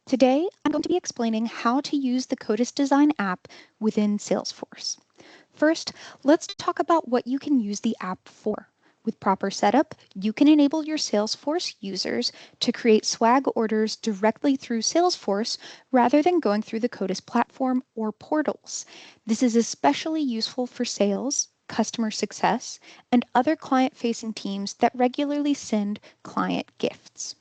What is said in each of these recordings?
Today, I'm going to be explaining how to use the Kotis Design app within Salesforce. First, let's talk about what you can use the app for. With proper setup, you can enable your Salesforce users to create swag orders directly through Salesforce rather than going through the Kotis platform or portals. This is especially useful for sales, customer success, and other client-facing teams that regularly send client gifts.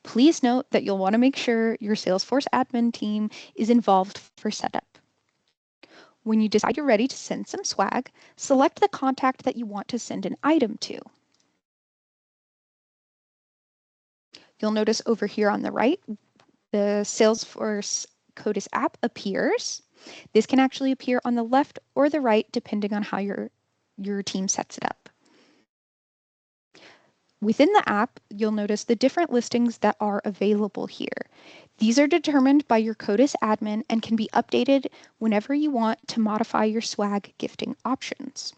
Please note that you'll want to make sure your Salesforce admin team is involved for setup. When you decide you're ready to send some swag, select the contact that you want to send an item to. You'll notice over here on the right, the Salesforce Kotis app appears. This can actually appear on the left or the right, depending on how your team sets it up. Within the app, you'll notice the different listings that are available here. These are determined by your Kotis admin and can be updated whenever you want to modify your swag gifting options.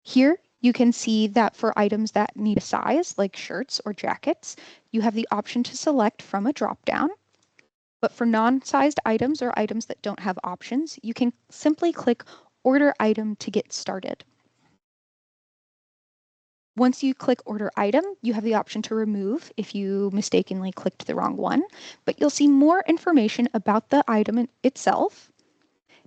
Here, you can see that for items that need a size, like shirts or jackets, you have the option to select from a dropdown. But for non-sized items or items that don't have options, you can simply click Order Item to get started. Once you click Order Item, you have the option to remove if you mistakenly clicked the wrong one, but you'll see more information about the item itself.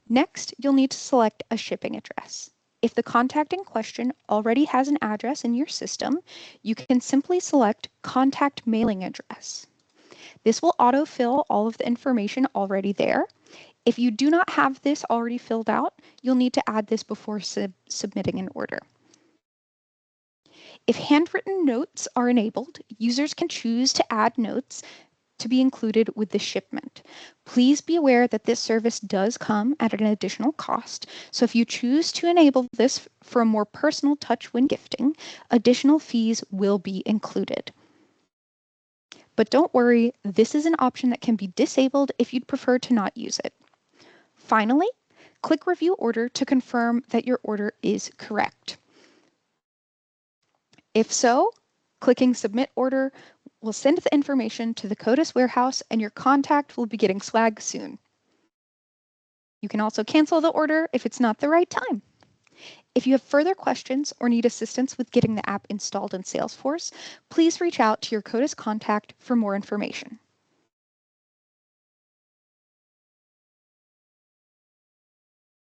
Next, you'll need to select a shipping address. If the contact in question already has an address in your system, you can simply select Contact Mailing Address. This will autofill all of the information already there. If you do not have this already filled out, you'll need to add this before submitting an order. If handwritten notes are enabled, users can choose to add notes to be included with the shipment. Please be aware that this service does come at an additional cost, so if you choose to enable this for a more personal touch when gifting, additional fees will be included. But don't worry, this is an option that can be disabled if you'd prefer to not use it. Finally, click Review Order to confirm that your order is correct. If so, clicking Submit Order will send the information to the Kotis warehouse and your contact will be getting swag soon. You can also cancel the order if it's not the right time. If you have further questions or need assistance with getting the app installed in Salesforce, please reach out to your Kotis contact for more information.